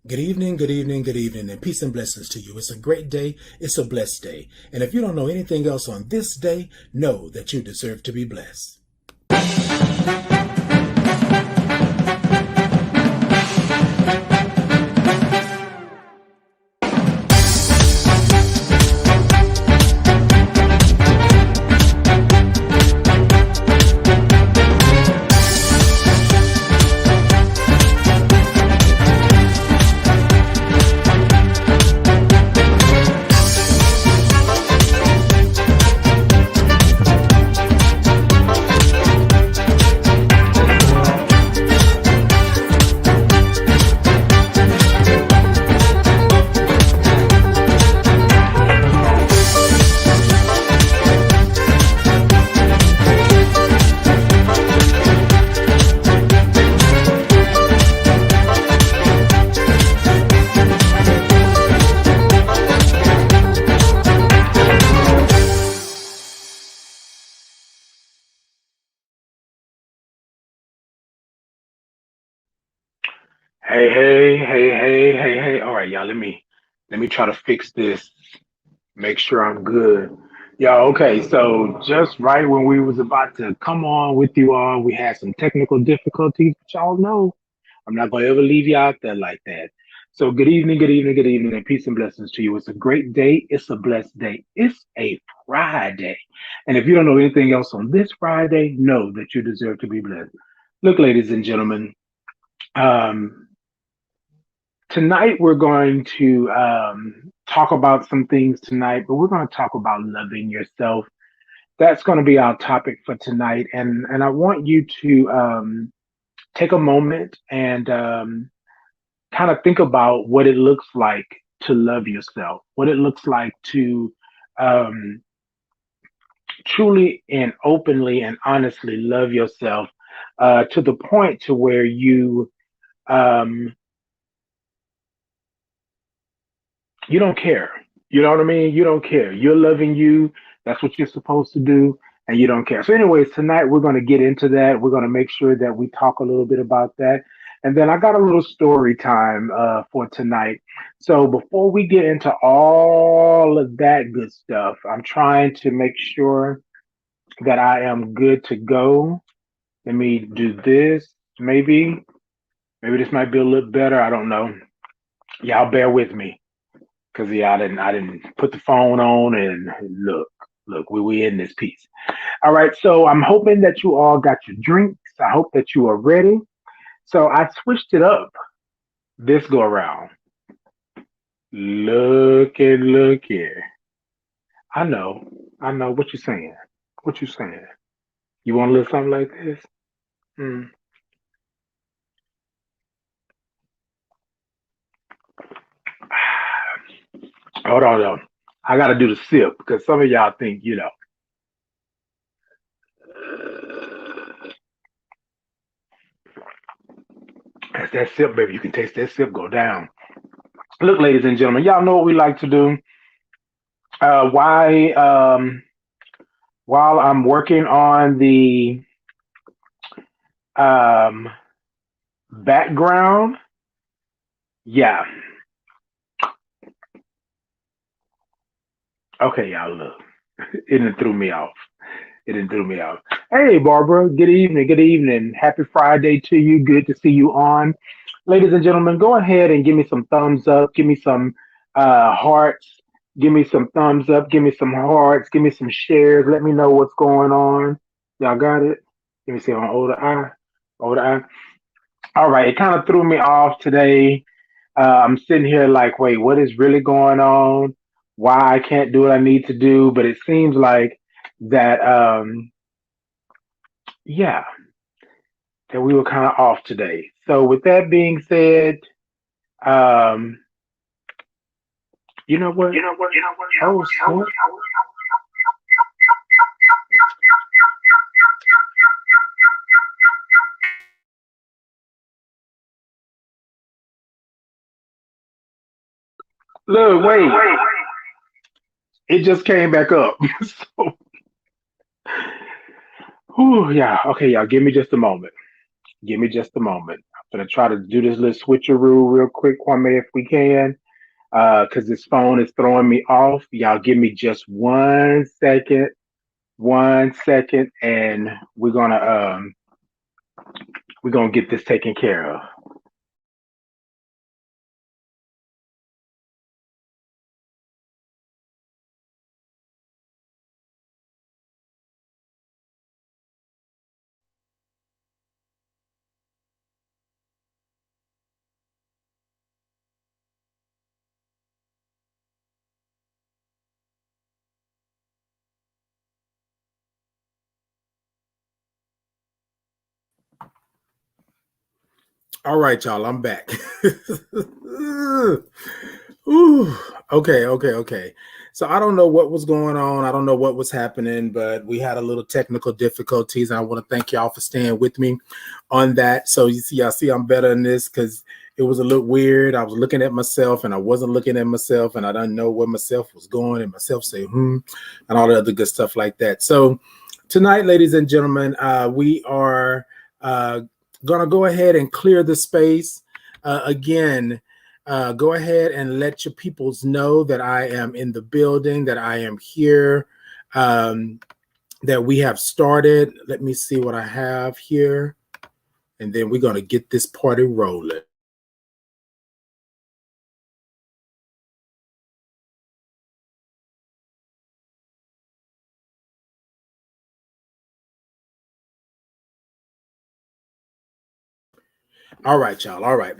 Good evening, good evening, good evening, and peace and blessings to you. It's a great day. It's a blessed day. And if you don't know anything else on this day, know that you deserve to be blessed. Hey. All right, y'all, let me try to fix this. Make sure I'm good. Y'all, okay, so just right when we was about to come on with you all, we had some technical difficulties, but y'all know I'm not gonna ever leave you out there like that. So good evening, and peace and blessings to you. It's a great day, it's a blessed day, it's a Friday. And if you don't know anything else on this Friday, know that you deserve to be blessed. Look, ladies and gentlemen, um, tonight we're going to talk about some things tonight, but we're going to talk about loving yourself. That's going to be our topic for tonight, and I want you to take a moment and kind of think about what it looks like to love yourself, what it looks like to um, truly and openly and honestly love yourself to the point to where um, you don't care. You know what I mean? You don't care. You're loving you. That's what you're supposed to do, and you don't care. So, anyways, tonight we're going to get into that. We're going to make sure that we talk a little bit about that. And then I got a little story time for tonight. So, before we get into all of that good stuff, I'm trying to make sure that I am good to go. Let me do this. Maybe this might be a little better. I don't know. Y'all bear with me. Cause yeah, I didn't put the phone on and look, we in this piece. All right, so I'm hoping that you all got your drinks. I hope that you are ready. So I switched it up this go around. Look here. I know, I know what you're saying. What you saying? You want a little something like this? Hmm. Hold on, though. I got to do the sip because some of y'all think, that's that sip, baby. You can taste that sip go down. Look, ladies and gentlemen, y'all know what we like to do. Why while I'm working on the um, background, yeah. Okay, y'all look. It didn't threw me off. It didn't threw me off. Hey, Barbara. Good evening. Good evening. Happy Friday to you. Good to see you on. Ladies and gentlemen, go ahead and give me some thumbs up. Give me some hearts. Give me some thumbs up. Give me some hearts. Give me some shares. Let me know what's going on. Y'all got it? Let me see on older eye. Older eye. All right. It kind of threw me off today. I'm sitting here like, wait, what is really going on? Why I can't do what I need to do? But it seems like that, yeah, that we were kind of off today. So with that being said, um, you know what? Oh, snap. Look, wait, it just came back up. So, whew, yeah, okay, y'all, give me just a moment. Give me just a moment. Gonna try to do this little switcheroo real quick, Kwame, if we can. Cause this phone is throwing me off. Y'all give me just 1 second, 1 second, and we're gonna get this taken care of. All right, y'all, I'm back. Ooh, okay. So I don't know what was going on. I don't know what was happening, but we had a little technical difficulties, and I want to thank y'all for staying with me on that. So y'all see I'm better in this because it was a little weird. I was looking at myself, and I wasn't looking at myself, and I didn't know where myself was going, and myself say and all the other good stuff like that. So tonight, ladies and gentlemen, we are gonna go ahead and clear the space again. Go ahead and let your peoples know that I am in the building, that I am here, that we have started. Let me see what I have here, and then we're gonna get this party rolling. All right, y'all. All right.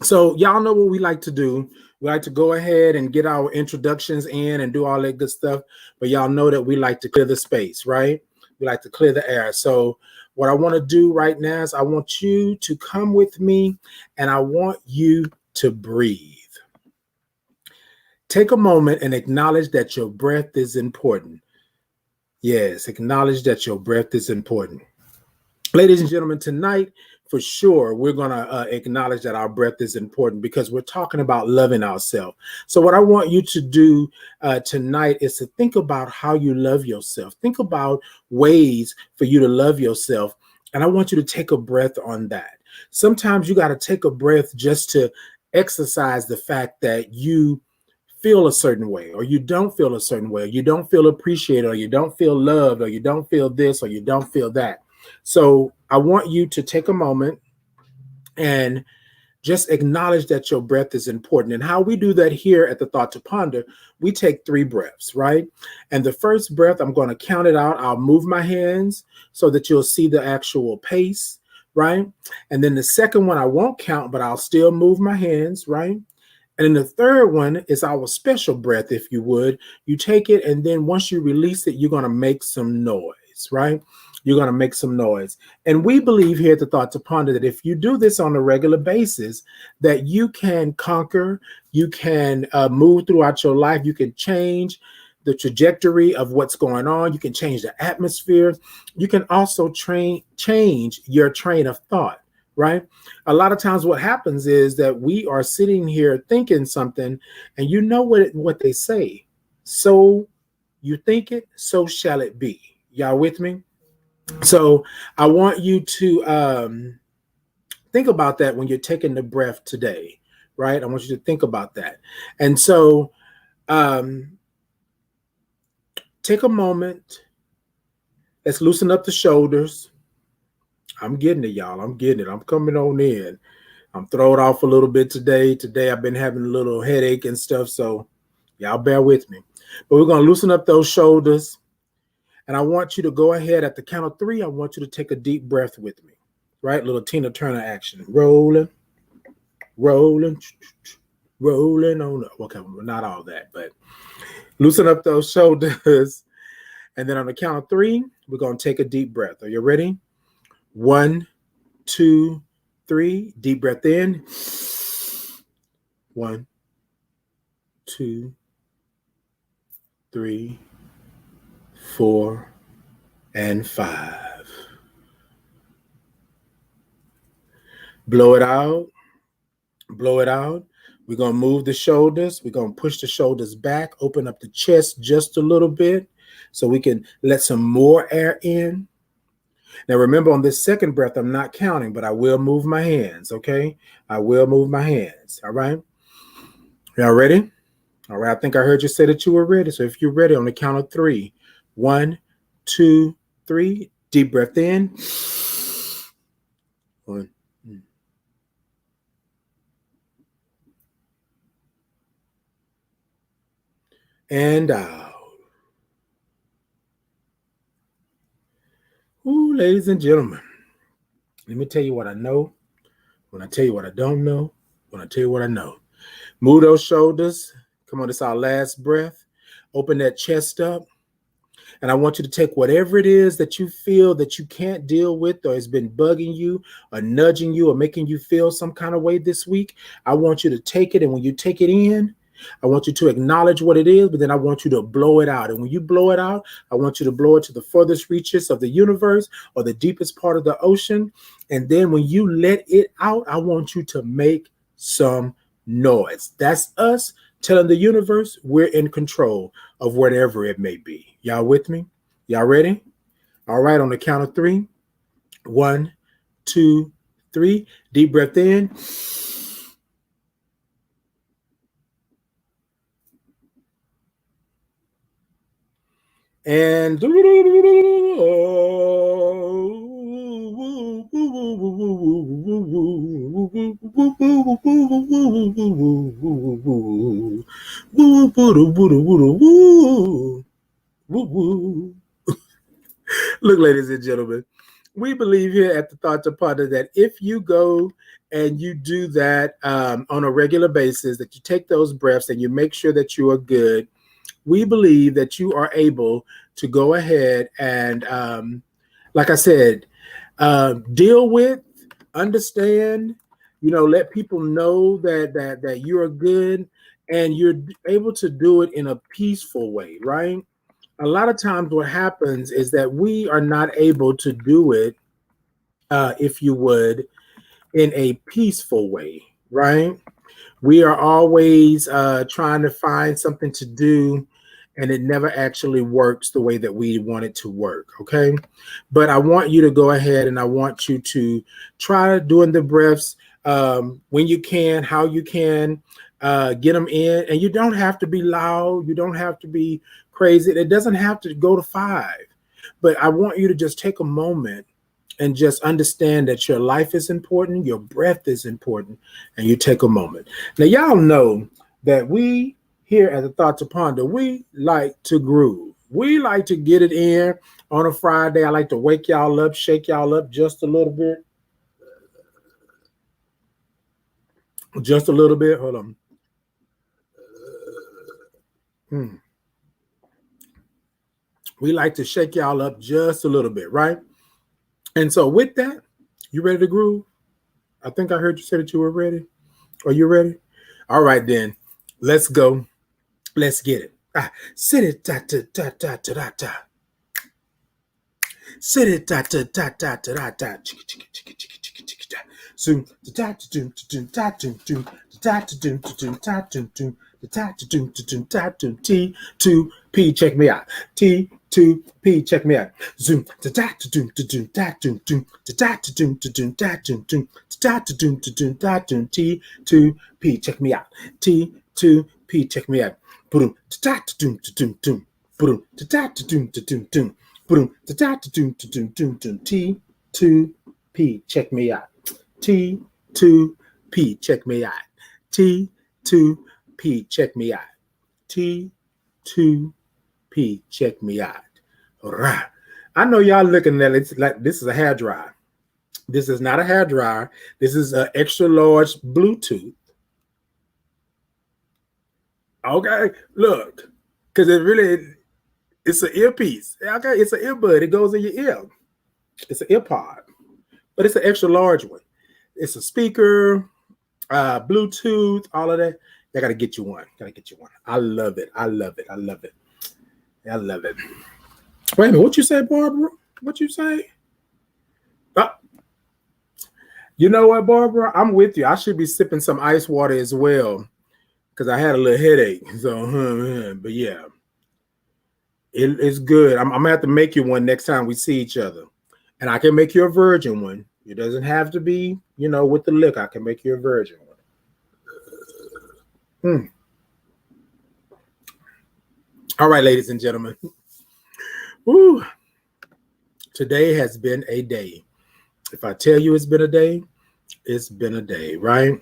So y'all know what we like to do. We like to go ahead and get our introductions in and do all that good stuff. But y'all know that we like to clear the space, right? We like to clear the air. So what I want to do right now is I want you to come with me and I want you to breathe. Take a moment and acknowledge that your breath is important. Yes, acknowledge that your breath is important. Ladies and gentlemen, tonight, for sure, we're going to acknowledge that our breath is important because we're talking about loving ourselves. So what I want you to do tonight is to think about how you love yourself. Think about ways for you to love yourself. And I want you to take a breath on that. Sometimes you got to take a breath just to exercise the fact that you feel a certain way, or you don't feel a certain way, or you don't feel appreciated, or you don't feel loved, or you don't feel this, or you don't feel that. So I want you to take a moment and just acknowledge that your breath is important. And how we do that here at the Thought to Ponder, we take 3 breaths, right? And the first breath, I'm going to count it out. I'll move my hands so that you'll see the actual pace, right? And then the second one, I won't count, but I'll still move my hands, right? And then the third one is our special breath, if you would. You take it, and then once you release it, you're going to make some noise, right? You're going to make some noise. And we believe here at the Thought to Ponder that if you do this on a regular basis, that you can conquer, you can move throughout your life, you can change the trajectory of what's going on, you can change the atmosphere, you can also change your train of thought. Right? A lot of times what happens is that we are sitting here thinking something, and you know what they say. So you think it, so shall it be. Y'all with me? So I want you to think about that when you're taking the breath today, right? I want you to think about that. And so take a moment. Let's loosen up the shoulders. I'm getting it, y'all. I'm getting it. I'm coming on in. I'm thrown off a little bit today. Today I've been having a little headache and stuff, so y'all bear with me. But we're going to loosen up those shoulders, and I want you to go ahead at the count of 3. I want you to take a deep breath with me, right? Little Tina Turner action. Rolling, rolling, rolling on up. Okay, not all that, but loosen up those shoulders. And then on the count of 3, we're going to take a deep breath. Are you ready? 1, 2, 3. Deep breath in. 1, 2, 3, 4, and 5. Blow it out. Blow it out. We're going to move the shoulders. We're going to push the shoulders back, open up the chest just a little bit so we can let some more air in. Now, remember, on this second breath, I'm not counting, but I will move my hands, okay? I will move my hands, all right? Y'all ready? All right, I think I heard you say that you were ready. So if you're ready, on the count of three, 1, 2, 3, deep breath in. 1. And out. Ooh, ladies and gentlemen, let me tell you what I know. When I tell you what I don't know, when I tell you what I know. Move those shoulders. Come on, it's our last breath. Open that chest up. And I want you to take whatever it is that you feel that you can't deal with or has been bugging you or nudging you or making you feel some kind of way this week. I want you to take it. And when you take it in, I want you to acknowledge what it is, but then I want you to blow it out. And when you blow it out, I want you to blow it to the furthest reaches of the universe or the deepest part of the ocean. And then when you let it out, I want you to make some noise. That's us telling the universe we're in control of whatever it may be. Y'all with me? Y'all ready? All right, on the count of 3. 1, 2, 3. Deep breath in. And look, ladies and gentlemen, we believe here at the Thought to Ponder that if you go and you do that on a regular basis, that you take those breaths and you make sure that you are good, we believe that you are able to go ahead and, like I said, deal with, understand, let people know that you're good, and you're able to do it in a peaceful way, right? A lot of times what happens is that we are not able to do it, if you would, in a peaceful way, right? We are always trying to find something to do, and it never actually works the way that we want it to work, okay? But I want you to go ahead and I want you to try doing the breaths when you can, how you can, get them in. And you don't have to be loud. You don't have to be crazy. It doesn't have to go to 5. But I want you to just take a moment and just understand that your life is important, your breath is important, and you take a moment. Now, y'all know that we here at the Thought to Ponder, we like to groove. We like to get it in on a Friday. I like to wake y'all up, shake y'all up just a little bit. Just a little bit. Hold on. We like to shake y'all up just a little bit, right? And so with that, you ready to groove? I think I heard you say that you were ready. Are you ready? All right, then. Let's go. Let's get it. Sit it da da da da da da da. Sit it da da da da da da da. Chicka chicka chicka chicka chicka chicka da. Zoom da da da da da da da da da da da da da da T2P, check me out. T2P, check me out. Zoom da da da da da da da da da T2P, check me out. T2P, check me out. Boom da da da da da. Boom da da da da da. Boom da da da da da. T2P, check me out. T2P, check me out. T2P, check me out. T2P, check me out. All right. I know y'all looking at it like this is a hair dryer. This is not a hair dryer. This is an extra large Bluetooth. Okay, look, because it's an earpiece. Okay, it's an earbud. It goes in your ear. It's an earpod, but it's an extra large one. It's a speaker, Bluetooth, all of that. I gotta get you one. Gotta get you one. I love it. I love it. I love it. I love it. Wait a minute. What you say, Barbara? What you say? You know what, Barbara? I'm with you. I should be sipping some ice water as well because I had a little headache. So, but yeah, it's good. I'm gonna have to make you one next time we see each other. And I can make you a virgin one. It doesn't have to be, with the liquor. I can make you a virgin one. All right, ladies and gentlemen. Woo. Today has been a day. If I tell you it's been a day, it's been a day, right?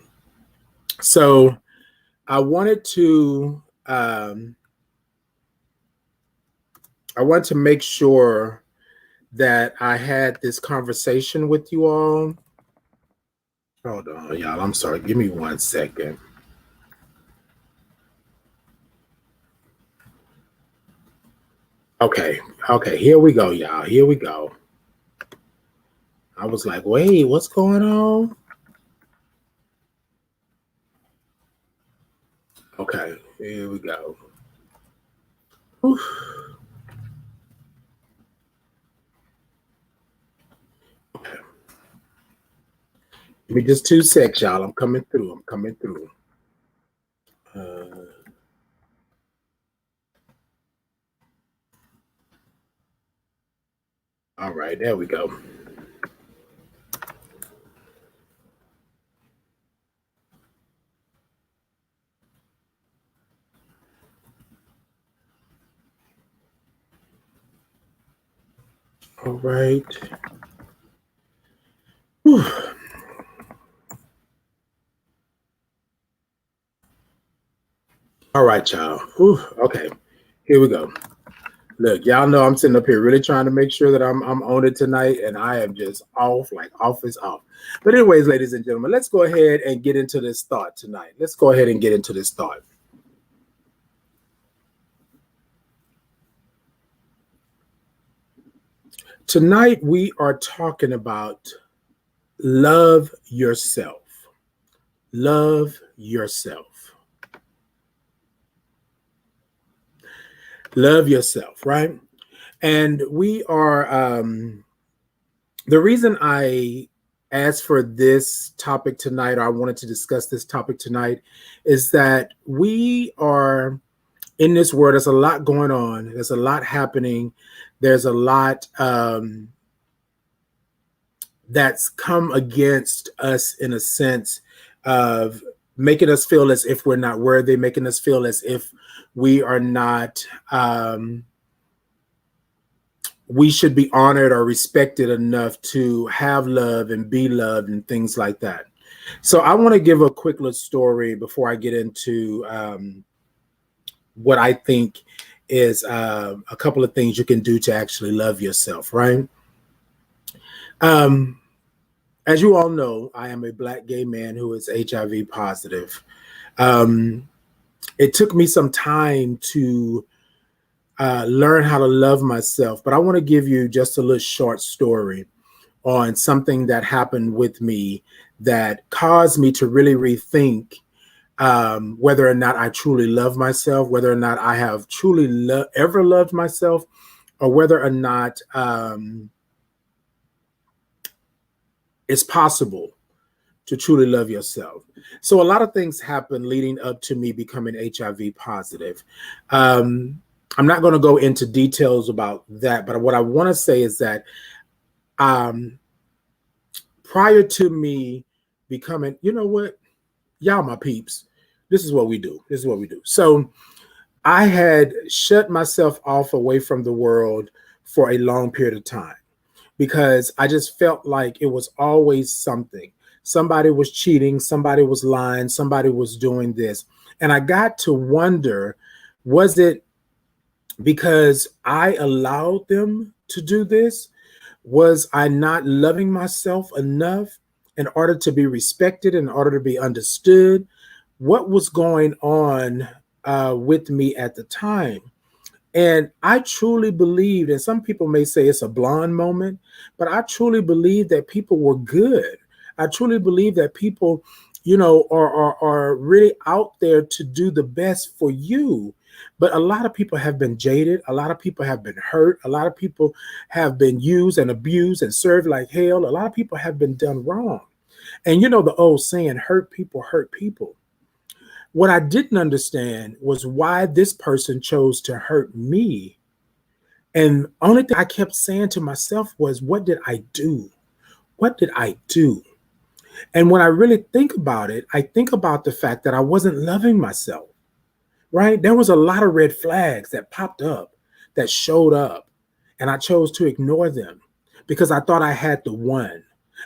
So I wanted to make sure that I had this conversation with you all. Hold on, y'all. I'm sorry. Give me 1 second. Okay. Here we go, y'all. Here we go. I was like, wait, what's going on? Okay, here we go. Whew. Okay. Give me just 2 seconds, y'all. I'm coming through. All right, there we go. All right. Whew. All right, y'all. Whew. Okay, here we go. Look, y'all know I'm sitting up here really trying to make sure that I'm on it tonight, and I am just off, like off is off. But anyways, ladies and gentlemen, let's go ahead and get into this thought tonight. Tonight, we are talking about love yourself. Love yourself. Love yourself, right? And we are, the reason I asked for this topic tonight, or I wanted to discuss this topic tonight, is that we are in this world. There's a lot going on. There's a lot happening. There's a lot that's come against us in a sense of making us feel as if we're not worthy, making us feel as if we are not, we should be honored or respected enough to have love and be loved and things like that. So I want to give a quick little story before I get into what I think is a couple of things you can do to actually love yourself, right? As you all know, I am a Black gay man who is HIV positive. It took me some time to learn how to love myself, but I want to give you just a little short story on something that happened with me that caused me to really rethink whether or not I truly love myself, whether or not I have truly ever loved myself, or whether or not it's possible to truly love yourself. So a lot of things happened leading up to me becoming HIV positive. I'm not going to go into details about that, but what I want to say is that prior to me becoming, you know what, y'all my peeps, this is what we do. So I had shut myself off away from the world for a long period of time because I just felt like it was always something. Somebody was cheating, somebody was lying, somebody was doing this. And I got to wonder, was it because I allowed them to do this? Was I not loving myself enough in order to be respected, in order to be understood? What was going on with me at the time? And I truly believed, and some people may say it's a blonde moment, but I truly believe that people were good. I truly believe that people, are really out there to do the best for you. But a lot of people have been jaded. A lot of people have been hurt. A lot of people have been used and abused and served like hell. A lot of people have been done wrong. And you know the old saying, hurt people hurt people. What I didn't understand was why this person chose to hurt me And only thing I kept saying to myself was, what did I do? What did I do? And when I really think about it, I think about the fact that I wasn't loving myself, right? There was a lot of red flags that popped up, that showed up, and I chose to ignore them because I thought I had the one.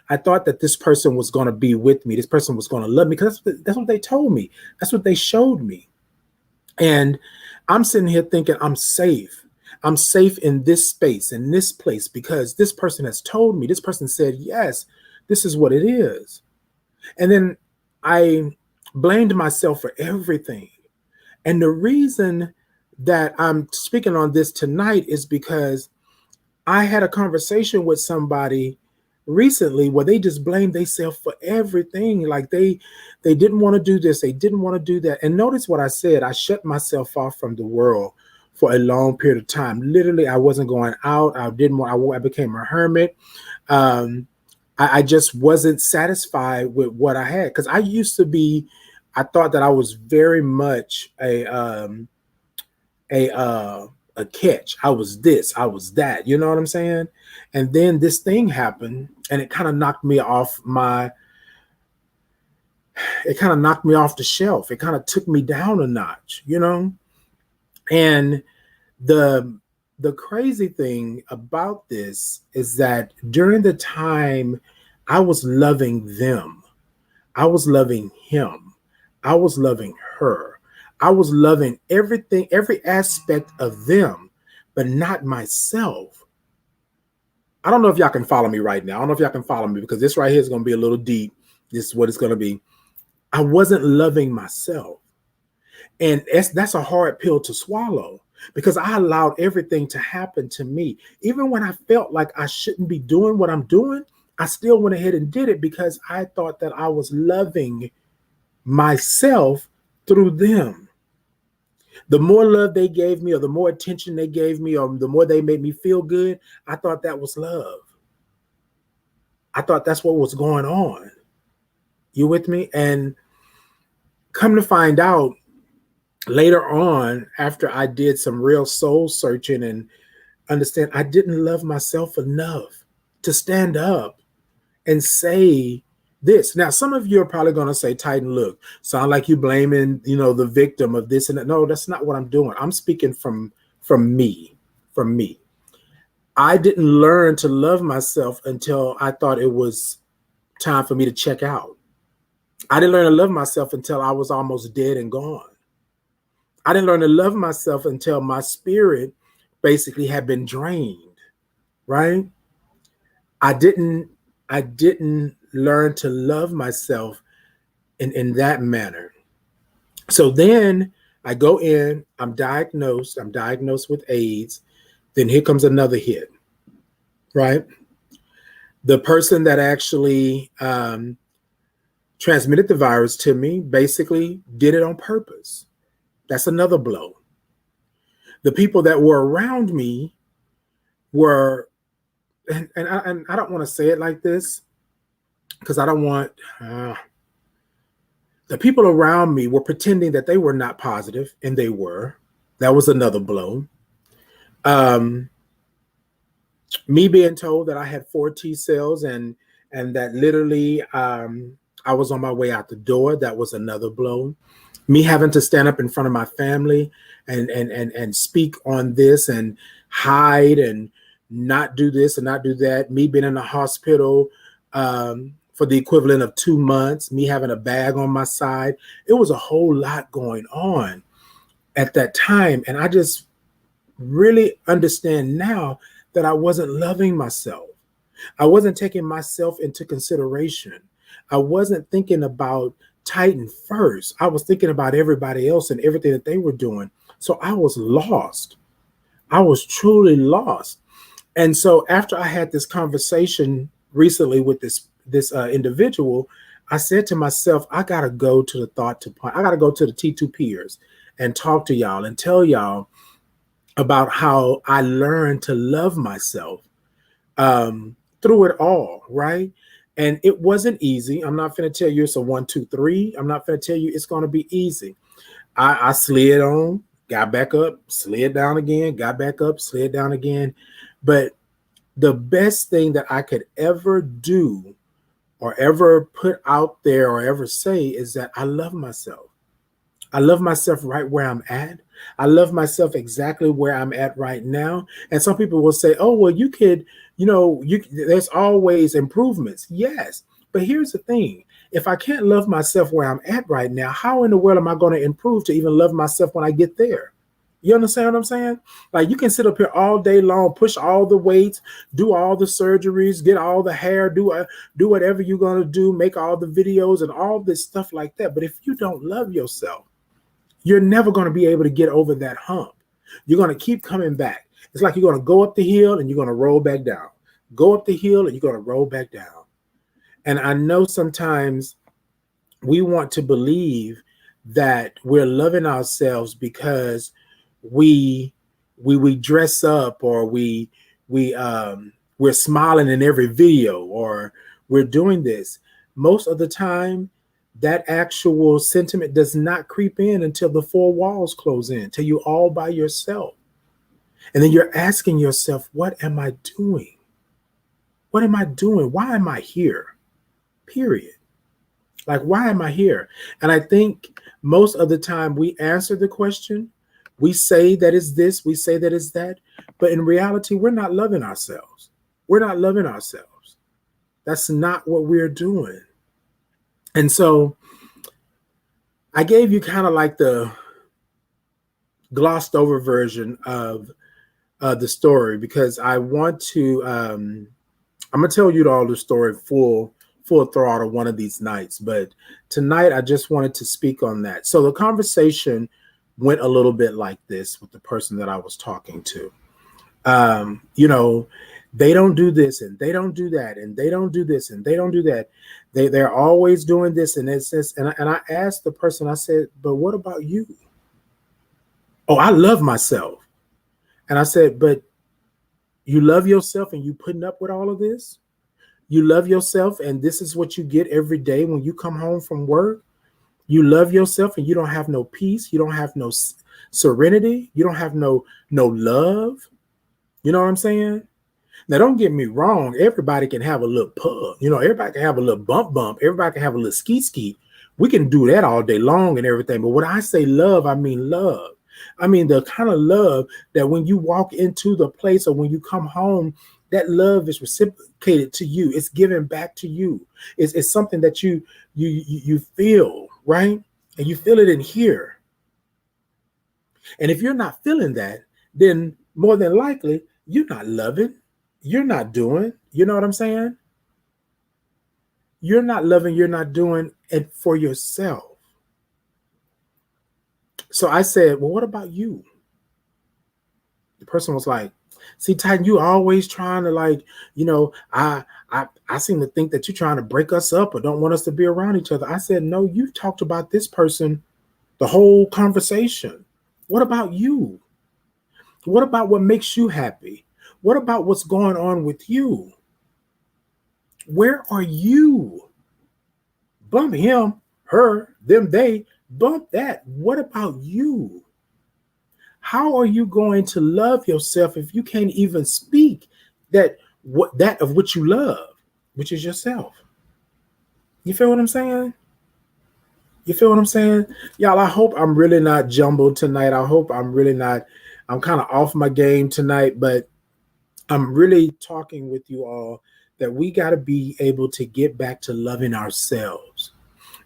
I thought that this person was going to be with me. This person was going to love me because that's what they told me. That's what they showed me. And I'm sitting here thinking I'm safe. I'm safe in this space, in this place, because this person has told me, this person said, yes, this is what it is. And then I blamed myself for everything. And the reason that I'm speaking on this tonight is because I had a conversation with somebody recently where they just blamed themselves for everything. Like they didn't want to do this, they didn't want to do that. And notice what I said. I shut myself off from the world for a long period of time. Literally, I wasn't going out. I didn't want. I became a hermit. Um, I just wasn't satisfied with what I had because I used to be. I thought that I was very much a a catch. I was this, I was that. You know what I'm saying? And then this thing happened, and it kind of knocked me off my. It kind of knocked me off the shelf. It kind of took me down a notch. You know, and the the crazy thing about this is that during the time I was loving them, I was loving him, I was loving her, I was loving everything, every aspect of them, but not myself. I don't know if y'all can follow me right now. I don't know if y'all can follow me because this right here is going to be a little deep. This is what it's going to be. I wasn't loving myself. And that's a hard pill to swallow because I allowed everything to happen to me. Even when I felt like I shouldn't be doing what I'm doing, I still went ahead and did it because I thought that I was loving myself through them. The more love they gave me, or the more attention they gave me, or the more they made me feel good, I thought that was love. I thought that's what was going on. You with me? And come to find out, later on, after I did some real soul searching and understand, I didn't love myself enough to stand up and say this. Now, some of you are probably going to say, Titan, look, sound like you blaming, the victim of this and that. No, that's not what I'm doing. I'm speaking from me, from me. I didn't learn to love myself until I thought it was time for me to check out. I didn't learn to love myself until I was almost dead and gone. I didn't learn to love myself until my spirit basically had been drained, right? I didn't learn to love myself in that manner. So then I go in, I'm diagnosed with AIDS. Then here comes another hit, right? The person that actually transmitted the virus to me basically did it on purpose. That's another blow. The people that were around me were, and I don't want to say it like this because I don't want, the people around me were pretending that they were not positive, and they were. That was another blow. Me being told that I had 4 T cells and that literally I was on my way out the door. That was another blow. Me having to stand up in front of my family and speak on this and hide and not do this and not do that. Me being in the hospital for the equivalent of 2 months. Me having a bag on my side. It was a whole lot going on at that time, and I just really understand now that I wasn't loving myself. I wasn't taking myself into consideration. I wasn't thinking about Titan first. I was thinking about everybody else and everything that they were doing. So I was lost. I was truly lost. And so after I had this conversation recently with this individual, I said to myself, I got to go to the thought to point. I got to go to the T2 peers and talk to y'all and tell y'all about how I learned to love myself through it all, right? And it wasn't easy. I'm not going to tell you it's a 1, 2, 3. I'm not going to tell you it's going to be easy. I slid on. got back up, slid down again, got back up, slid down again. But the best thing that I could ever do or ever put out there or ever say is that I love myself. I love myself right where I'm at. I love myself exactly where I'm at right now. And some people will say, "Oh, well, you could, there's always improvements." Yes. But here's the thing. If I can't love myself where I'm at right now, how in the world am I going to improve to even love myself when I get there? You understand what I'm saying? Like, you can sit up here all day long, push all the weights, do all the surgeries, get all the hair, do whatever you're going to do, make all the videos and all this stuff like that. But if you don't love yourself, you're never going to be able to get over that hump. You're going to keep coming back. It's like you're going to go up the hill and you're going to roll back down. Go up the hill and you're going to roll back down. And I know sometimes we want to believe that we're loving ourselves because we dress up, or we're smiling in every video, or we're doing this. Most of the time, that actual sentiment does not creep in until the four walls close in, till you're all by yourself. And then you're asking yourself, what am I doing? What am I doing? Why am I here? Period. Like, why am I here? And I think most of the time we answer the question. We say that it's this, we say that it's that. But in reality, we're not loving ourselves. We're not loving ourselves. That's not what we're doing. And so I gave you kind of like the glossed over version of the story, because I want to, I'm going to tell you all the story full throttle one of these nights. But tonight, I just wanted to speak on that. So the conversation went a little bit like this with the person that I was talking to. They don't do this and they don't do that, and they don't do this and they don't do that. They're always doing this and it's this. And I asked the person, I said, but what about you? Oh, I love myself. And I said, but you love yourself and you putting up with all of this? You love yourself and this is what you get every day when you come home from work? You love yourself and you don't have no peace. You don't have no serenity. You don't have no love. You know what I'm saying? Now, don't get me wrong. Everybody can have a little pub. Everybody can have a little bump. Everybody can have a little skeet. We can do that all day long and everything. But when I say love, I mean love. I mean the kind of love that when you walk into the place or when you come home, that love is reciprocated to you. It's given back to you. It's something that you feel, right? And you feel it in here. And if you're not feeling that, then more than likely, you're not loving. You're not doing. You know what I'm saying? You're not loving. You're not doing it for yourself. So I said, well, what about you? The person was like, see, Titan, you always trying to I seem to think that you're trying to break us up or don't want us to be around each other. I said, no, you've talked about this person the whole conversation. What about you? What about what makes you happy? What about what's going on with you? Where are you? Bump him, her, them, they, bump that. What about you? How are you going to love yourself if you can't even speak that of what you love, which is yourself? You feel what I'm saying? You feel what I'm saying? Y'all, I hope I'm really not jumbled tonight. I hope I'm kind of off my game tonight, but I'm really talking with you all that we got to be able to get back to loving ourselves.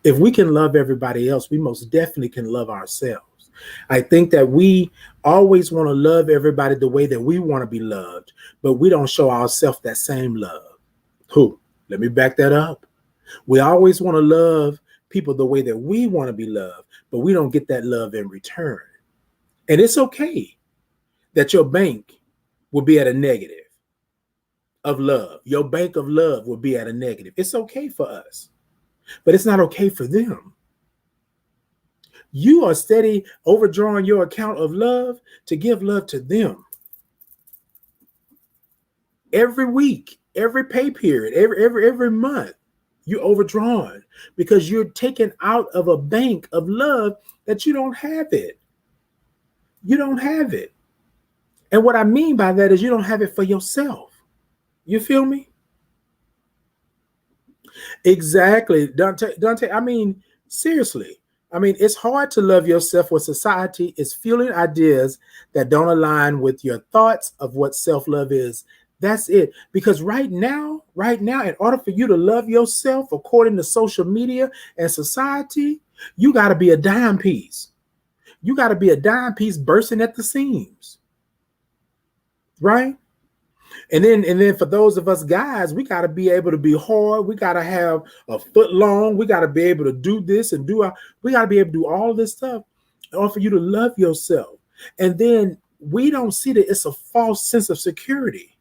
If we can love everybody else, we most definitely can love ourselves. I think that we always want to love everybody the way that we want to be loved, but we don't show ourselves that same love. Let me back that up. We always want to love people the way that we want to be loved, but we don't get that love in return. And it's okay that your bank will be at a negative of love. Your bank of love will be at a negative. It's okay for us, but it's not okay for them. You are steady overdrawing your account of love to give love to them. Every week, every pay period, every month, you're overdrawn because you're taken out of a bank of love that you don't have it. You don't have it. And what I mean by that is you don't have it for yourself. You feel me? Exactly. Dante, I mean, seriously. I mean, it's hard to love yourself when society is fueling ideas that don't align with your thoughts of what self-love is. That's it. Because right now, in order for you to love yourself according to social media and society, you got to be a dime piece. You got to be a dime piece bursting at the seams, right? And then for those of us guys, we got to be able to be hard. We got to have a foot long. We got to be able to do this and we got to be able to do all this stuff in order for you to love yourself. And then we don't see that it's a false sense of security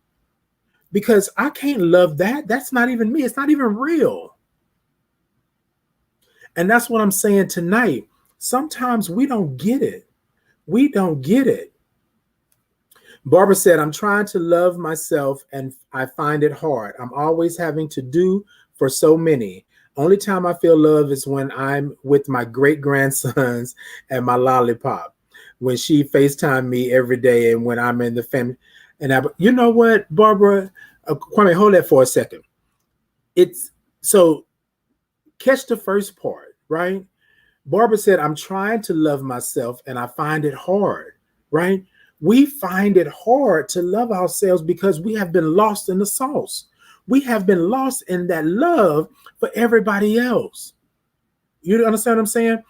because I can't love that. That's not even me. It's not even real. And that's what I'm saying tonight. Sometimes we don't get it. We don't get it. Barbara said, I'm trying to love myself and I find it hard. I'm always having to do for so many. Only time I feel love is when I'm with my great grandsons and my lollipop. When she FaceTime me every day and when I'm in the family. You know what, Barbara? Kwame, hold that for a second. It's so catch the first part, right? Barbara said, I'm trying to love myself and I find it hard, right? We find it hard to love ourselves because we have been lost in the sauce. We have been lost in that love for everybody else. You understand what I'm saying?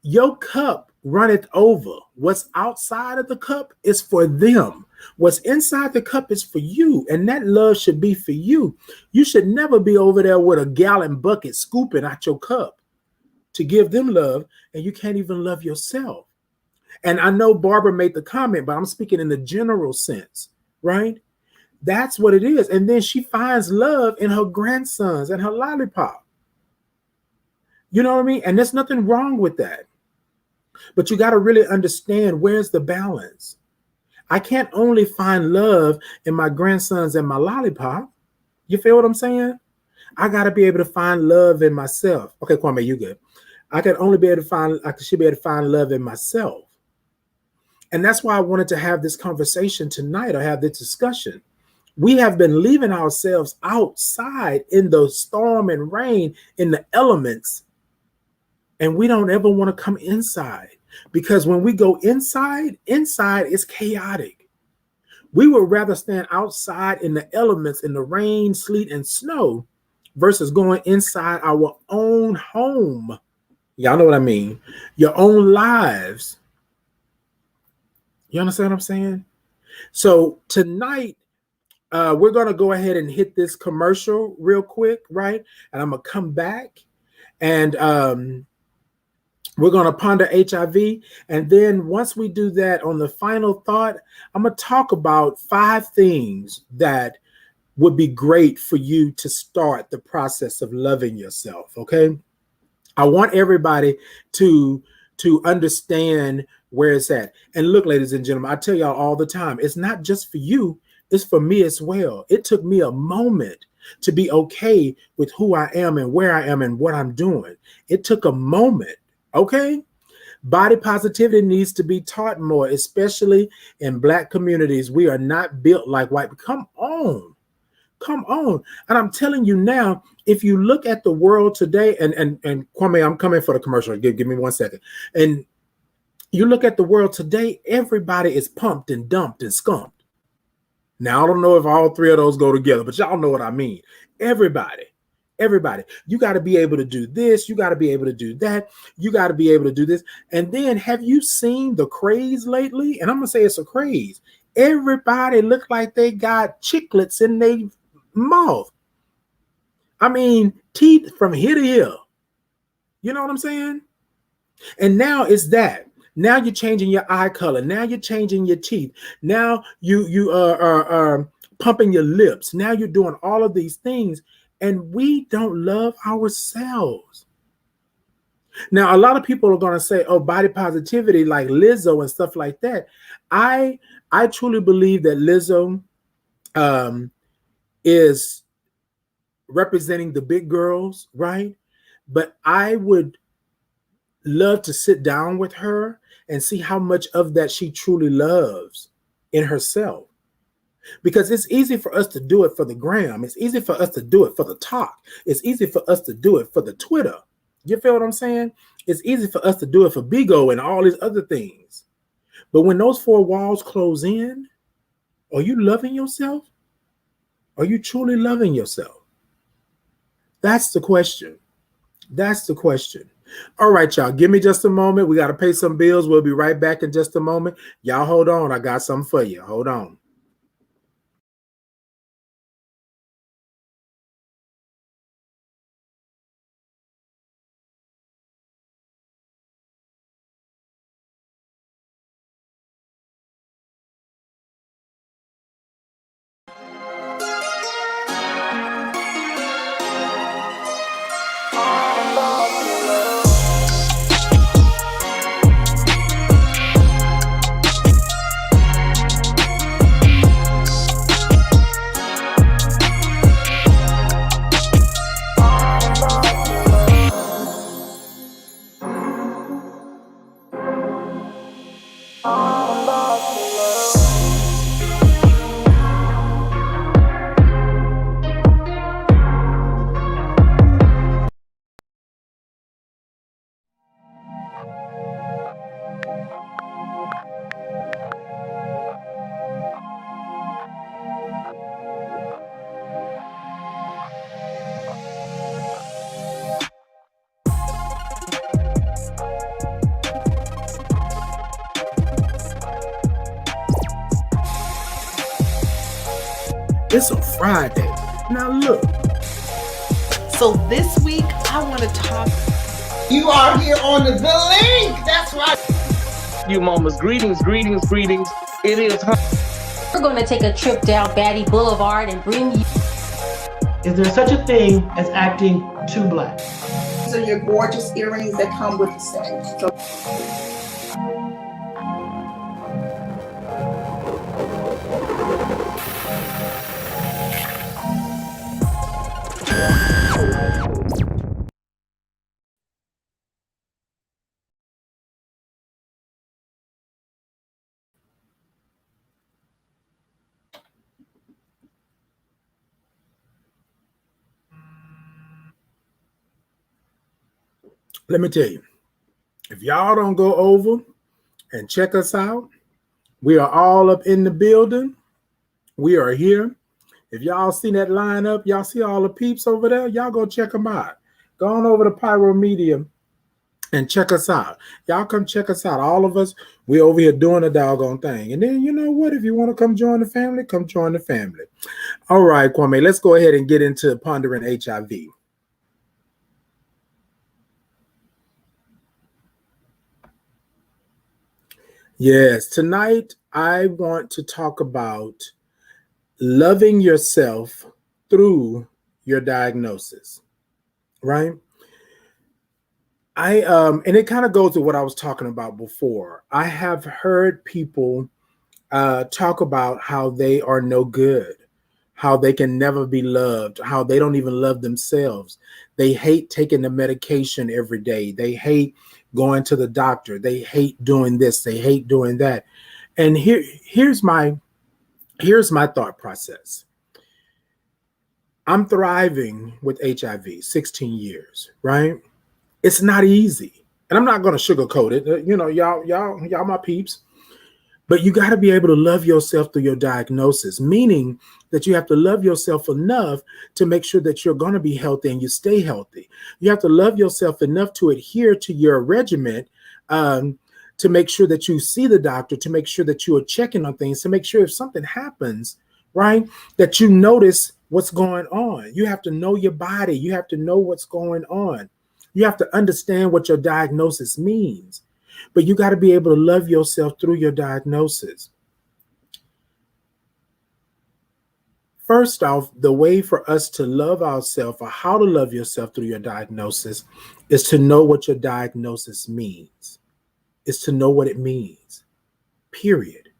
Your cup runneth over. What's outside of the cup is for them. What's inside the cup is for you. And that love should be for you. You should never be over there with a gallon bucket scooping out your cup to give them love, and you can't even love yourself. And I know Barbara made the comment, but I'm speaking in the general sense, right? That's what it is. And then she finds love in her grandsons and her lollipop. You know what I mean? And there's nothing wrong with that. But you got to really understand where's the balance. I can't only find love in my grandsons and my lollipop. You feel what I'm saying? I got to be able to find love in myself. Okay, Kwame, you good. I should be able to find love in myself. And that's why I wanted to have this conversation tonight or have this discussion. We have been leaving ourselves outside in the storm and rain, in the elements, and we don't ever want to come inside because when we go inside is chaotic. We would rather stand outside in the elements, in the rain, sleet, and snow versus going inside our own home. Y'all know what I mean? Your own lives. You understand what I'm saying? So tonight, we're going to go ahead and hit this commercial real quick, right? And I'm going to come back and we're going to ponder HIV. And then once we do that, on the final thought, I'm going to talk about 5 things that would be great for you to start the process of loving yourself, okay? I want everybody to understand where it's at. And look, ladies and gentlemen, I tell y'all all the time, it's not just for you, it's for me as well. It took me a moment to be okay with who I am and where I am and what I'm doing. It took a moment, okay? Body positivity needs to be taught more, especially in Black communities. We are not built like white. Come on. Come on. And I'm telling you now, if you look at the world today, and Kwame, I'm coming for the commercial. Give me 1 second. And you look at the world today, everybody is pumped and dumped and skunked. Now, I don't know if all 3 of those go together, but y'all know what I mean. Everybody. You got to be able to do this. You got to be able to do that. You got to be able to do this. And then have you seen the craze lately? And I'm going to say it's a craze. Everybody look like they got chiclets in their mouth. I mean, teeth from here to here. You know what I'm saying? And now it's that. Now you're changing your eye color. Now you're changing your teeth. Now you are pumping your lips. Now you're doing all of these things, and we don't love ourselves. Now, a lot of people are going to say, "Oh, body positivity, like Lizzo and stuff like that." I truly believe that Lizzo is representing the big girls, right? But I would love to sit down with her and see how much of that she truly loves in herself. Because it's easy for us to do it for the gram. It's easy for us to do it for the talk. It's easy for us to do it for the Twitter. You feel what I'm saying? It's easy for us to do it for Bigo and all these other things. But when those four walls close in, are you loving yourself? Are you truly loving yourself? That's the question. That's the question. All right, y'all. Give me just a moment. We got to pay some bills. We'll be right back in just a moment. Y'all hold on. I got something for you. Hold on. It's a Friday. Now look. So this week, I want to talk. You are here on the link. That's right. You mamas, greetings, greetings, greetings. It is We're going to take a trip down Batty Boulevard and bring you. Is there such a thing as acting too black? These are your gorgeous earrings that come with the set. So Let me tell you, if y'all don't go over and check us out, we are all up in the building. We are here. If y'all see that lineup, y'all see all the peeps over there, y'all go check them out. Go on over to Pyro Media and check us out. Y'all come check us out. All of us, we over here doing a doggone thing. And then you know what? If you want to come join the family, come join the family. All right, Kwame, let's go ahead and get into pondering HIV. Yes, tonight I want to talk about loving yourself through your diagnosis, right? And it kind of goes to what I was talking about before. I have heard people talk about how they are no good, how they can never be loved, how they don't even love themselves. They hate taking the medication every day. They hate going to the doctor. They hate doing this. They hate doing that. And here's my thought process. I'm thriving with HIV, 16 years, right? It's not easy. And I'm not going to sugarcoat it. You know, y'all my peeps. But you got to be able to love yourself through your diagnosis, meaning that you have to love yourself enough to make sure that you're going to be healthy and you stay healthy. You have to love yourself enough to adhere to your regimen, to make sure that you see the doctor, to make sure that you are checking on things, to make sure if something happens, right, that you notice what's going on. You have to know your body. You have to know what's going on. You have to understand what your diagnosis means. But you got to be able to love yourself through your diagnosis. First off, the way for us to love ourselves, or how to love yourself through your diagnosis, is to know what your diagnosis means. Is to know what it means, period,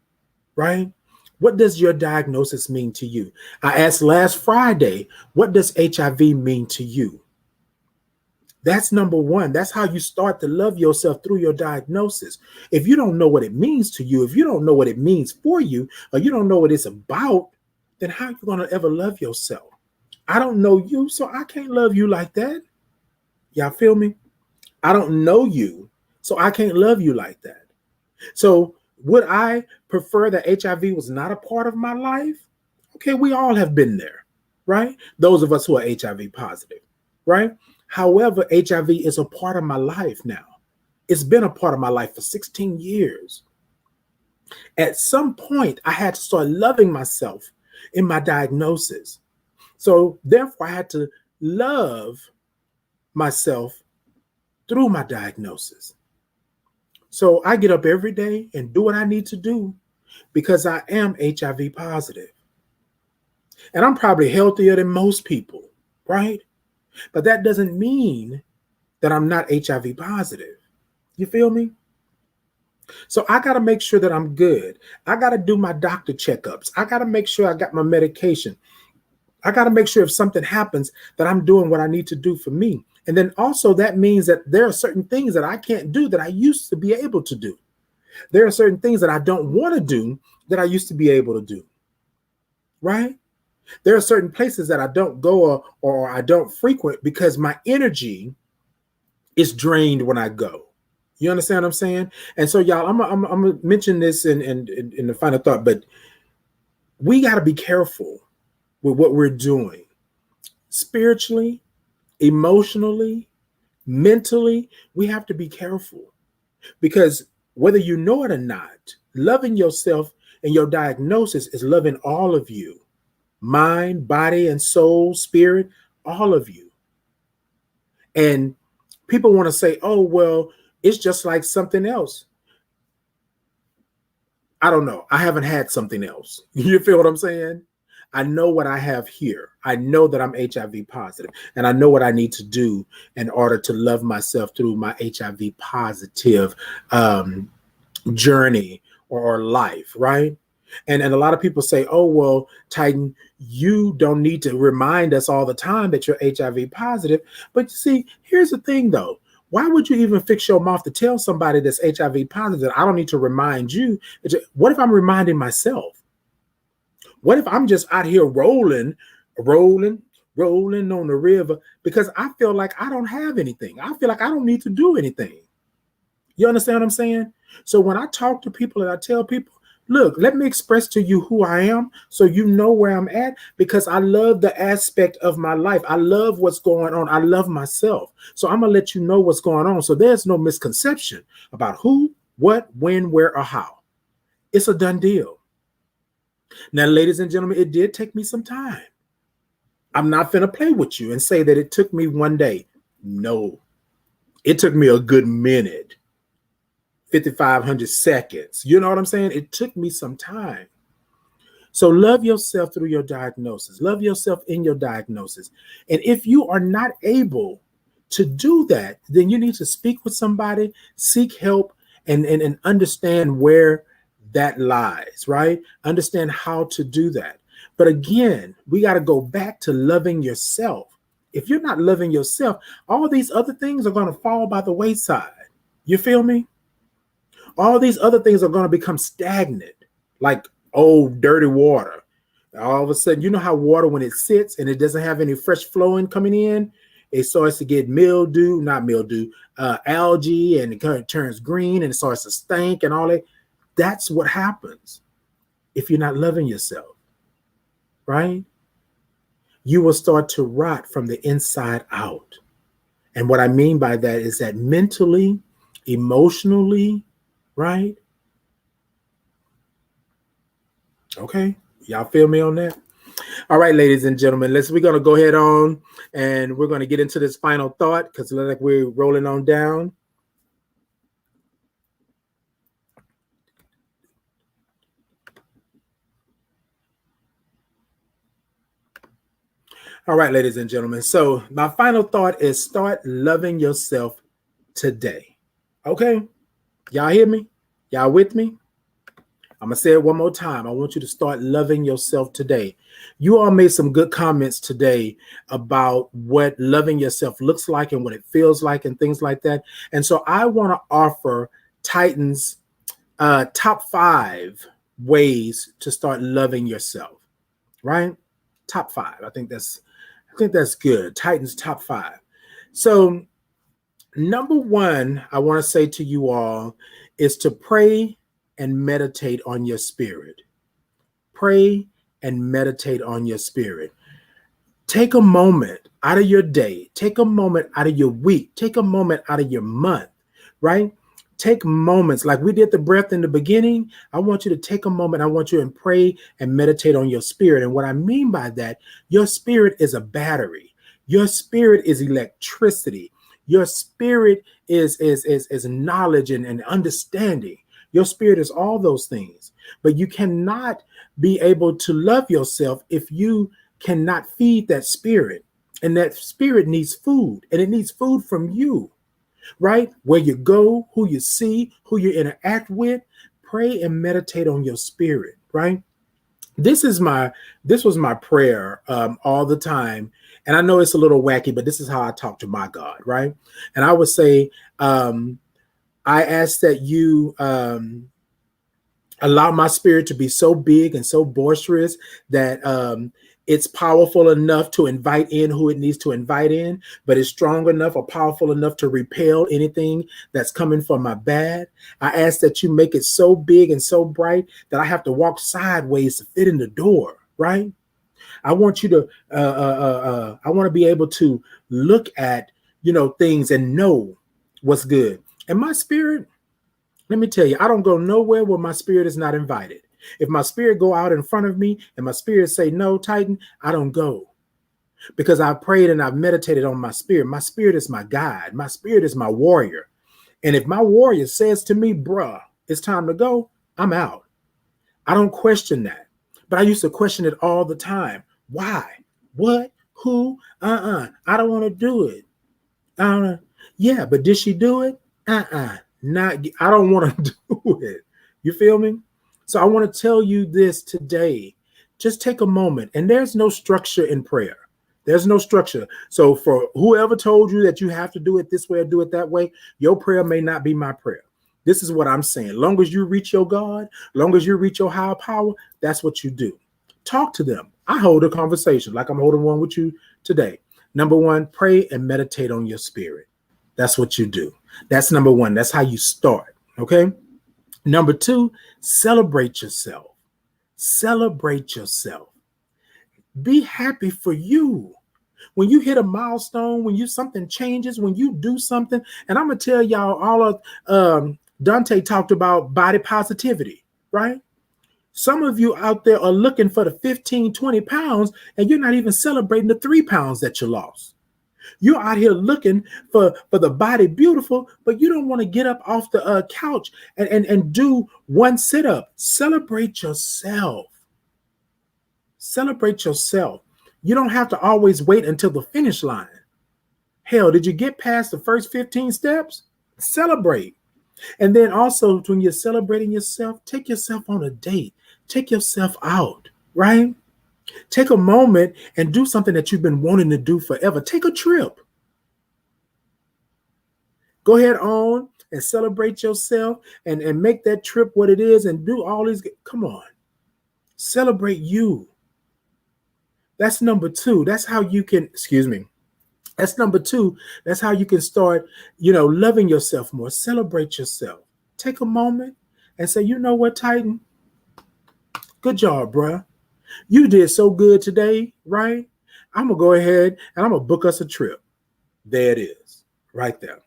right? What does your diagnosis mean to you? I asked last Friday, what does HIV mean to you? That's number one. That's how you start to love yourself through your diagnosis. If you don't know what it means to you, if you don't know what it means for you, or you don't know what it's about, then how are you going to ever love yourself? I don't know you, so I can't love you like that. Y'all feel me? I don't know you, so I can't love you like that. So would I prefer that HIV was not a part of my life? Okay, we all have been there, right? Those of us who are HIV positive, right? However, HIV is a part of my life now. It's been a part of my life for 16 years. At some point, I had to start loving myself in my diagnosis. So therefore, I had to love myself through my diagnosis. So I get up every day and do what I need to do because I am HIV positive. And I'm probably healthier than most people, right? But that doesn't mean that I'm not HIV positive. You feel me? So I got to make sure that I'm good. I got to do my doctor checkups. I got to make sure I got my medication. I got to make sure if something happens that I'm doing what I need to do for me. And then also that means that there are certain things that I can't do that I used to be able to do. There are certain things that I don't want to do that I used to be able to do. Right? There are certain places that I don't go or I don't frequent because my energy is drained when I go. You understand what I'm saying? And so, y'all, I'm gonna mention this in the final thought, but we got to be careful with what we're doing spiritually, emotionally, mentally. We have to be careful because whether you know it or not, loving yourself and your diagnosis is loving all of you. Mind, body, and soul, spirit, all of you. And people want to say, oh, well, it's just like something else. I don't know. I haven't had something else. You feel what I'm saying? I know what I have here. I know that I'm HIV positive, and I know what I need to do in order to love myself through my HIV positive journey or life, right? And a lot of people say, oh, well, Titan, you don't need to remind us all the time that you're HIV positive. But see, here's the thing, though. Why would you even fix your mouth to tell somebody that's HIV positive? I don't need to remind you. What if I'm reminding myself? What if I'm just out here rolling on the river because I feel like I don't have anything? I feel like I don't need to do anything. You understand what I'm saying? So when I talk to people and I tell people, look, let me express to you who I am so you know where I'm at, because I love the aspect of my life. I love what's going on. I love myself. So I'm going to let you know what's going on. So there's no misconception about who, what, when, where, or how. It's a done deal. Now, ladies and gentlemen, it did take me some time. I'm not going to play with you and say that it took me one day. No, it took me a good minute. 5,500 seconds. You know what I'm saying? It took me some time. So love yourself through your diagnosis. Love yourself in your diagnosis. And if you are not able to do that, then you need to speak with somebody, seek help, and understand where that lies, right? Understand how to do that. But again, we got to go back to loving yourself. If you're not loving yourself, all these other things are going to fall by the wayside. You feel me? All these other things are going to become stagnant, like old dirty water. All of a sudden, you know how water, when it sits and it doesn't have any fresh flowing coming in, it starts to get algae, and it turns green and it starts to stink and all that. That's what happens if you're not loving yourself, right? You will start to rot from the inside out. And what I mean by that is that mentally, emotionally, right? Okay. Y'all feel me on that? All right, ladies and gentlemen, we're going to go ahead on and we're going to get into this final thought because it looks like we're rolling on down. All right, ladies and gentlemen. So my final thought is start loving yourself today. Okay. Y'all hear me? Y'all with me? I'm going to say it one more time. I want you to start loving yourself today. You all made some good comments today about what loving yourself looks like and what it feels like and things like that. And so I want to offer Titan's top 5 ways to start loving yourself, right? Top 5. I think that's good. Titan's top 5. So number 1, I want to say to you all is to pray and meditate on your spirit. Pray and meditate on your spirit. Take a moment out of your day. Take a moment out of your week. Take a moment out of your month, right? Take moments like we did the breath in the beginning. I want you to take a moment. I want you to pray and meditate on your spirit. And what I mean by that, your spirit is a battery. Your spirit is electricity. Your spirit is knowledge and understanding. Your spirit is all those things. But you cannot be able to love yourself if you cannot feed that spirit. And that spirit needs food. And it needs food from you. Right? Where you go, who you see, who you interact with, pray and meditate on your spirit, right? This was my prayer all the time. And I know it's a little wacky, but this is how I talk to my God, right? And I would say, I ask that you allow my spirit to be so big and so boisterous that it's powerful enough to invite in who it needs to invite in, but it's strong enough or powerful enough to repel anything that's coming from my bad. I ask that you make it so big and so bright that I have to walk sideways to fit in the door, right? I want you to, I want to be able to look at, things and know what's good. And my spirit, let me tell you, I don't go nowhere where my spirit is not invited. If my spirit go out in front of me and my spirit say, no, Titan, I don't go. Because I've prayed and I've meditated on my spirit. My spirit is my guide. My spirit is my warrior. And if my warrior says to me, bruh, it's time to go, I'm out. I don't question that. But I used to question it all the time. Why? What? Who? I don't want to do it. Yeah, but did she do it? Not. I don't want to do it. You feel me? So I want to tell you this today. Just take a moment. And there's no structure in prayer. There's no structure. So for whoever told you that you have to do it this way or do it that way, your prayer may not be my prayer. This is what I'm saying. Long as you reach your God, long as you reach your higher power, that's what you do. Talk to them. I hold a conversation like I'm holding one with you today. Number 1, pray and meditate on your spirit. That's what you do. That's number 1. That's how you start. Okay. Number 2, celebrate yourself. Celebrate yourself. Be happy for you. When you hit a milestone, when something changes, when you do something, and I'm gonna tell y'all all of Dante talked about body positivity, right? Some of you out there are looking for the 15, 20 pounds, and you're not even celebrating the 3 pounds that you lost. You're out here looking for the body beautiful, but you don't want to get up off the couch and do one sit-up. Celebrate yourself. Celebrate yourself. You don't have to always wait until the finish line. Hell, did you get past the first 15 steps? Celebrate. And then also when you're celebrating yourself, take yourself on a date. Take yourself out, right? Take a moment and do something that you've been wanting to do forever. Take a trip. Go ahead on and celebrate yourself and make that trip what it is and do all these. Come on. Celebrate you. That's number 2. That's how you can, That's number 2. That's how you can start, loving yourself more. Celebrate yourself. Take a moment and say, you know what, Titan? Good job, bruh. You did so good today, right? I'm going to go ahead and I'm going to book us a trip. There it is, right there.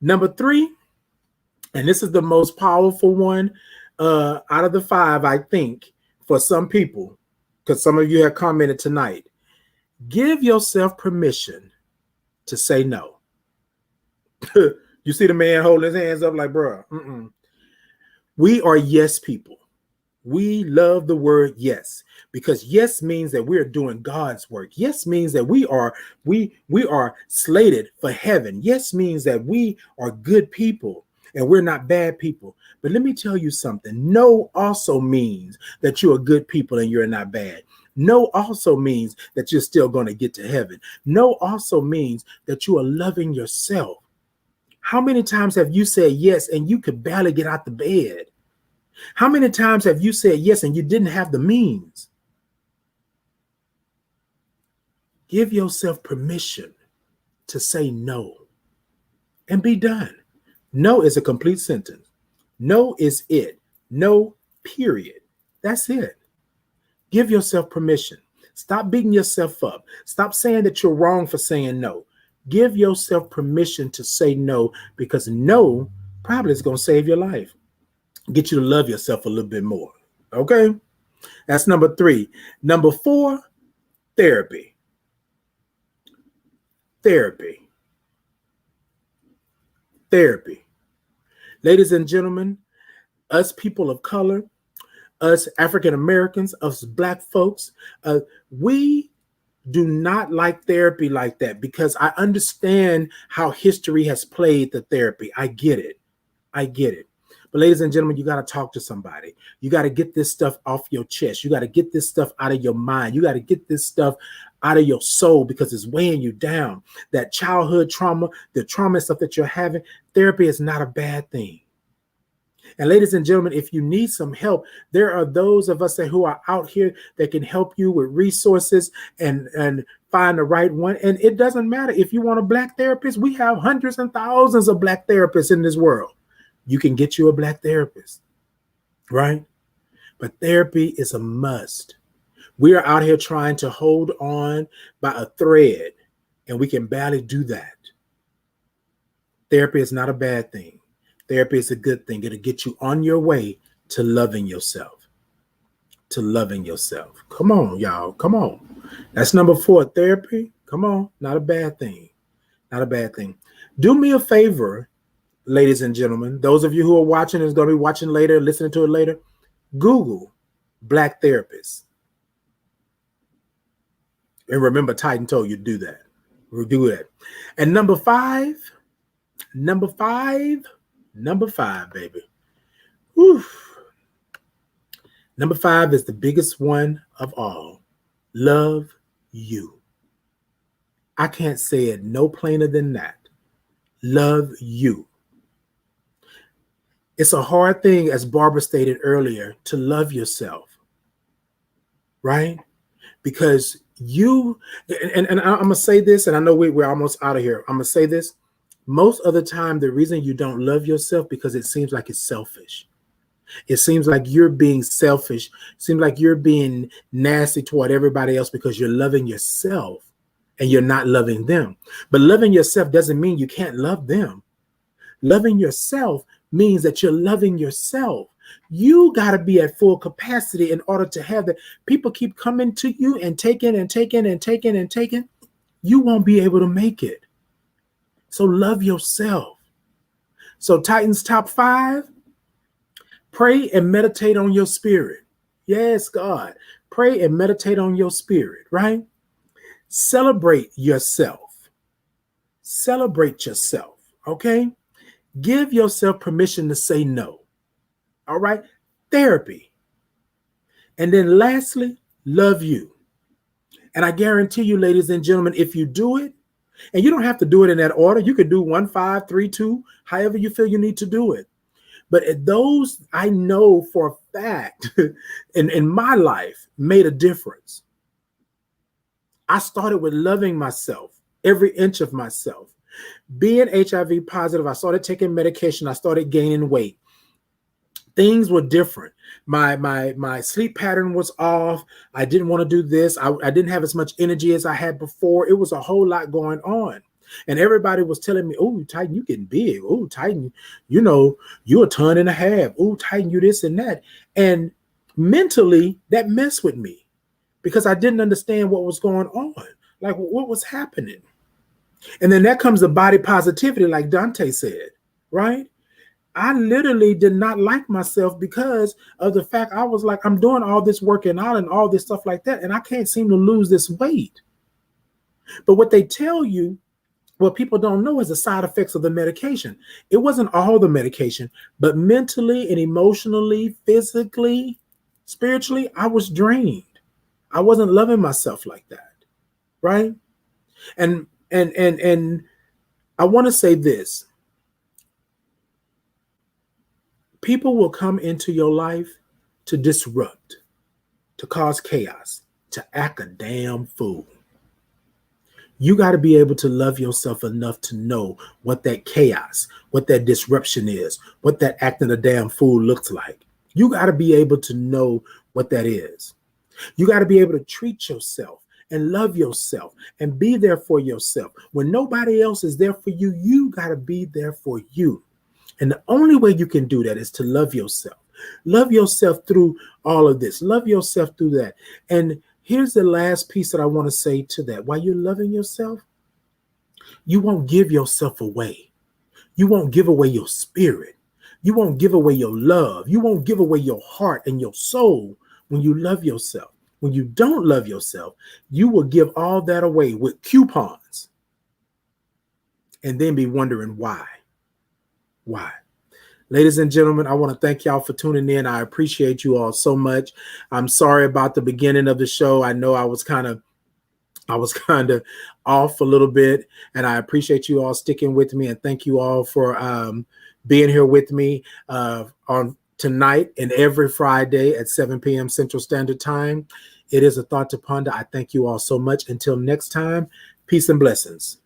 Number 3, and this is the most powerful one out of the 5, I think, for some people, because some of you have commented tonight. Give yourself permission to say no. You see the man holding his hands up like, bruh, We are yes people. We love the word yes, because yes means that we're doing God's work. Yes means that we are slated for heaven. Yes means that we are good people. and we're not bad people. But let me tell you something. No also means that you are good people and you're not bad. No also means that you're still going to get to heaven. No also means that you are loving yourself. How many times have you said yes and you could barely get out the bed? How many times have you said yes and you didn't have the means? Give yourself permission to say no and be done. No is a complete sentence. No is it. No, period. That's it. Give yourself permission. Stop beating yourself up. Stop saying that you're wrong for saying no. Give yourself permission to say no, because no probably is going to save your life. Get you to love yourself a little bit more. Okay? That's number 3. Number 4, therapy. Therapy. Therapy. Ladies and gentlemen, us people of color, us African Americans, us Black folks, we do not like therapy like that, because I understand how history has played the therapy. I get it. I get it. But ladies and gentlemen, you got to talk to somebody. You got to get this stuff off your chest. You got to get this stuff out of your mind. You got to get this stuff out of your soul, because it's weighing you down. That childhood trauma, the trauma and stuff that you're having, therapy is not a bad thing. And ladies and gentlemen, if you need some help, there are those of us who are out here that can help you with resources and find the right one. And it doesn't matter if you want a Black therapist. We have hundreds and thousands of Black therapists in this world. You can get you a Black therapist, right? But therapy is a must. We are out here trying to hold on by a thread, and we can barely do that. Therapy is not a bad thing. Therapy is a good thing. It'll get you on your way to loving yourself. To loving yourself. Come on, y'all. Come on. That's number 4, therapy. Come on. Not a bad thing. Not a bad thing. Do me a favor, ladies and gentlemen. Those of you who are watching, is going to be watching later, listening to it later. Google Black therapists. And remember, Titan told you to do that. We'll do that. And number five, baby. Whew. Number 5 is the biggest one of all. Love you. I can't say it no plainer than that. Love you. It's a hard thing, as Barbara stated earlier, to love yourself, right? Because you, and I'm going to say this, and I know we're almost out of here. I'm going to say this. Most of the time, the reason you don't love yourself because it seems like it's selfish. It seems like you're being selfish. It seems like you're being nasty toward everybody else because you're loving yourself and you're not loving them. But loving yourself doesn't mean you can't love them. Loving yourself means that you're loving yourself. You got to be at full capacity in order to have that. People keep coming to you and taking and taking and taking and taking. You won't be able to make it. So love yourself. So Titans top 5, pray and meditate on your spirit. Yes, God. Pray and meditate on your spirit, right? Celebrate yourself. Celebrate yourself, okay? Give yourself permission to say no. All right? Therapy. And then lastly, love you. And I guarantee you, ladies and gentlemen, if you do it, and you don't have to do it in that order. You could do 1, 5, 3, 2, however you feel you need to do it. But those I know for a fact in my life made a difference. I started with loving myself, every inch of myself. Being HIV positive, I started taking medication. I started gaining weight. Things were different. My sleep pattern was off. I didn't want to do this. I didn't have as much energy as I had before. It was a whole lot going on. And everybody was telling me, oh, Titan, you getting big. Oh, Titan, you know, you a ton and a half. Oh, Titan, you this and that. And mentally, that messed with me because I didn't understand what was going on. Like, what was happening? And then that comes the body positivity, like Dante said, right? I literally did not like myself because of the fact I was like, I'm doing all this working out and all this stuff like that, and I can't seem to lose this weight. But what they tell you what people don't know is the side effects of the medication. It wasn't all the medication, but mentally and emotionally, physically, spiritually, I was drained. I wasn't loving myself like that, right? And I want to say this. People will come into your life to disrupt, to cause chaos, to act a damn fool. You got to be able to love yourself enough to know what that chaos, what that disruption is, what that acting a damn fool looks like. You got to be able to know what that is. You got to be able to treat yourself and love yourself and be there for yourself. When nobody else is there for you, you got to be there for you. And the only way you can do that is to love yourself. Love yourself through all of this. Love yourself through that. And here's the last piece that I want to say to that. While you're loving yourself, you won't give yourself away. You won't give away your spirit. You won't give away your love. You won't give away your heart and your soul when you love yourself. When you don't love yourself, you will give all that away with coupons and then be wondering why. Why? Ladies and gentlemen, I want to thank y'all for tuning in. I appreciate you all so much. I'm sorry about the beginning of the show. I know I was kind of off a little bit, and I appreciate you all sticking with me, and thank you all for being here with me on tonight and every Friday at 7 p.m. Central Standard Time. It is a thought to ponder. I thank you all so much. Until next time, peace and blessings.